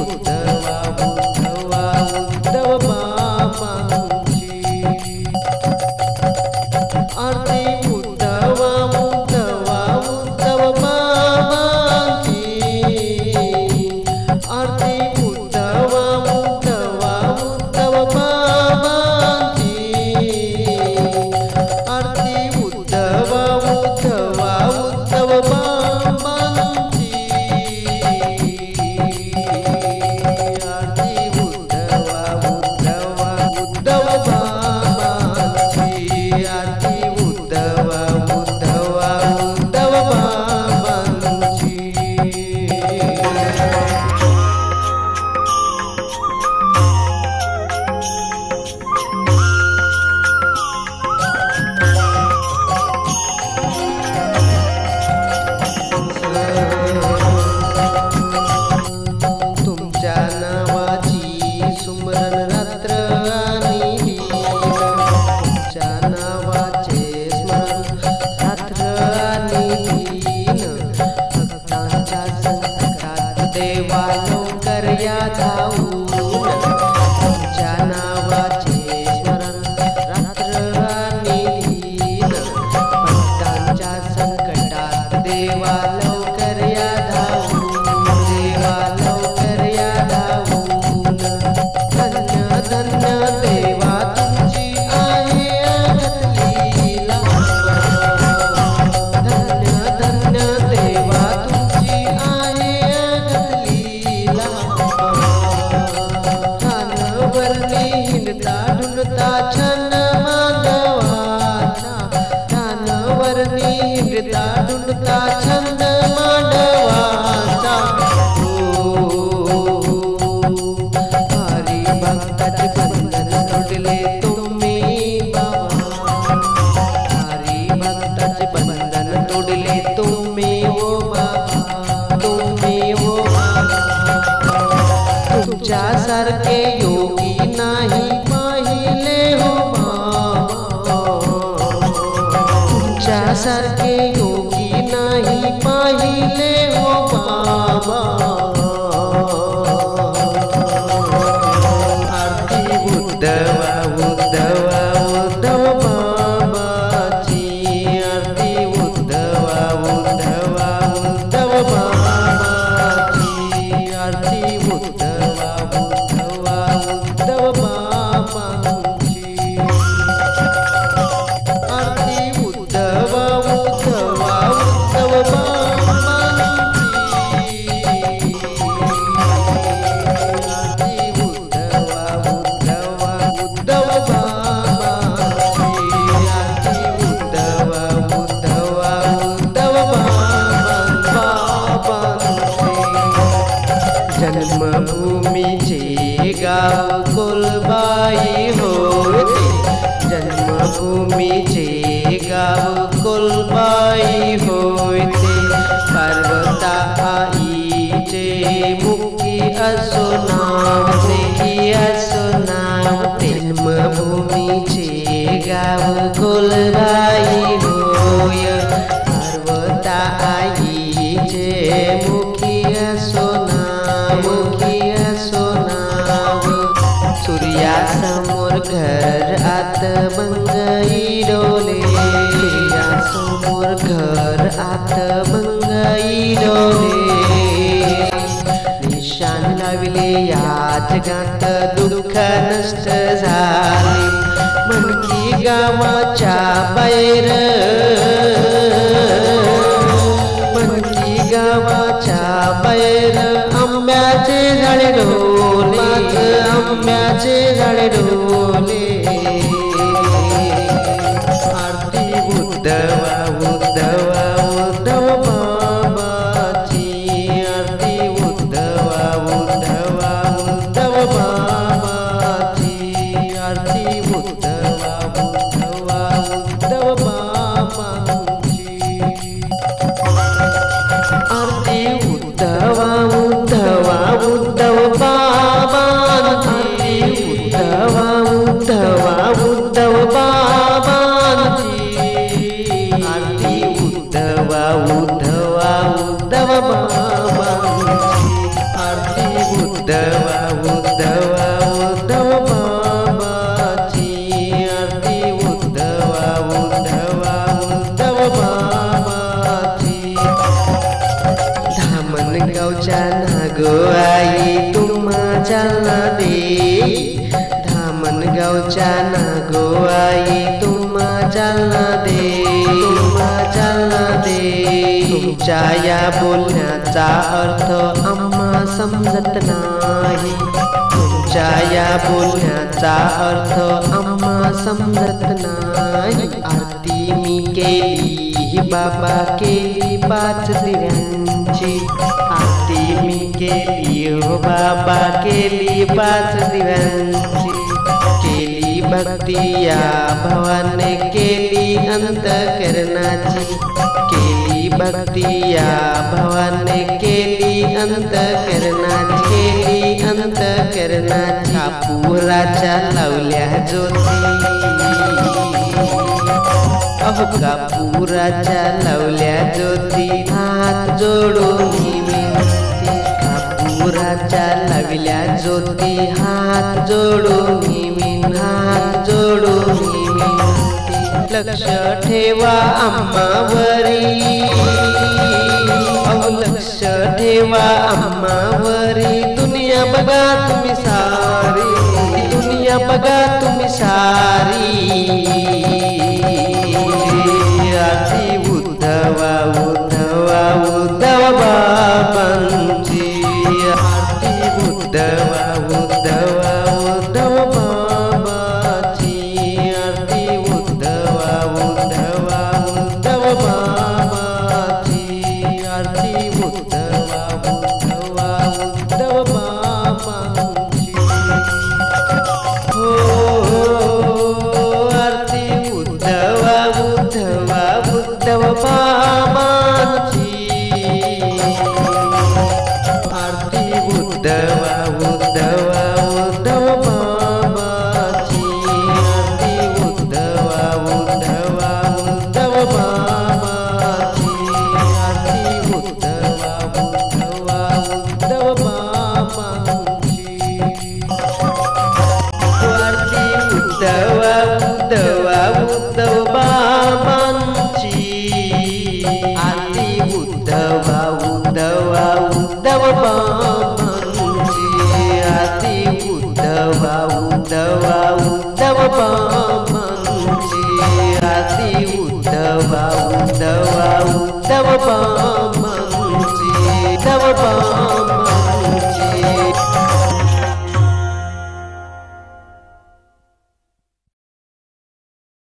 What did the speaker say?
उद्धवा उद्धवा उद्धव बाबांची आरती उद्धवा उद्धवा उद्धव बाबांची आरती उद्धवा उद्धवा उद्धव बाबांची आरती उद्धवा उद्धवा उद्धव बाबांची आरती उद्धवा उद्धवा उद्धव बाबांची आरती उद्धवा उद्धवा उद्धव बाबांची तुमच्या नावाची सुमरण रात्र आणि दिन तुमच्या नावाचे स्मरण रात्र आणि दिन भक्तांच्या संकटात देवा लवकर या धावून तुमच्या नावाचे स्मरण रात्र आणि दिन भक्तांच्या संकटात देवा लवकर या धावून देवा लवकर या धावून धन्य धन्य देवा तुमची आहे अगतलीला धन्य धन्य देवा तुमची आहे अगतलीला कानवरणी हिंडता ढुलता छान मांडवाचा कानवरणी हिंडता ढुलता छंद मांडवाचा हरी भक्ताचे बंधन तोडले तुम्ही बाबा हरी भक्ताचे बंधन तोडले तुम्ही ओ बाबा तुम्ही ओ बाबा तुमच्यासारखे योगी नाही पाहिले हो बाबा तुमच्यासारखे योगी नाही पाहिले हो बाबा आरती उद्धवा उद्धवा उद्धव बाबाची आरती उद्धवा उद्धवा उद्धव बाबाची आरती उद्धवा उद्धवा उद्धव बाबांची आरती उद्धवा उद्धवा उद्धव बाबांची आरती उद्धवा उद्धवा उद्धव बाबांची आरती उद्धवा उद्धवा उद्धव बाबांची जन्मभूमीचे गाव कोलबाई होते जन्मभूमीचे गाव कोलबाई होते पार्वता आईचे मुखी असो नाव जन्मभूमीचे गाव कोलबाई होय पार्वता आईचे मुखी असो नाव सूर्यासमोर घर आत मंगई डोले सूर्यासमोर घर आत मंगई डोले निशाण लाविले या जगात दुःख नष्ट झाले मनकी गावाच्या बाहेर मनकी गावाच्या बाहेर आंब्याचे झाडे डोले आंब्याचे झाडे डोले आरती उद्धवा उद्धवा उद्धव बाबाची आरती उद्धवा उद्धवा उद्धव बाबाची आरती उद्धवा उद्धवा उद्धव बाबांची आरती उद्धवा उद्धवा उद्धव बाबांची उद्धवा उद्धवा उद्धव बाबांची उद्धवा उद्धवा उद्धव बाबाची आरती उद्धवा उद्धवा उद्धव बाबाची धामणगावच्या नागो आई तुम्हा जालना दे धामणगावच्या नागो आई तुम्हा जालना दे तुमच्या या बोलण्याचा अर्थ आम्हा समजत नाही तुमच्या या बोलण्याचा अर्थ आम्हा समजत नाही आरती मी केली बाबा केली 5 दिव्यांची आरती मी केली हो बाबा केली 5 दिव्यांची केली भक्ती या भावाने केली अंतःकरणाची केली भक्ती या भावाने केली अंतःकरणाची कापुराच्या लावल्या ज्योती अहो कापुराच्या लावल्या ज्योती हात जोडून विनंती कापुराच्या लावल्या ज्योती हात जोडून विनंती लक्ष ठेवा आम्हावरी अहो लक्ष ठेवा आम्हावरी दुनिया बघा तुम्ही सारी दुनिया बघा तुम्ही सारी आरती उद्धवा उद्धवा उद्धव बाबांची आरती उद्धवा उद्धवा उद्धव बाबाची आरती उद्धवा उद्धवा उद्धव बाबाची आरती उद्धवा उद्धवा उद्धव बाबांची हो आरती उद्धवा उद्धवा उद्धव बाबांची आरती उद्धवा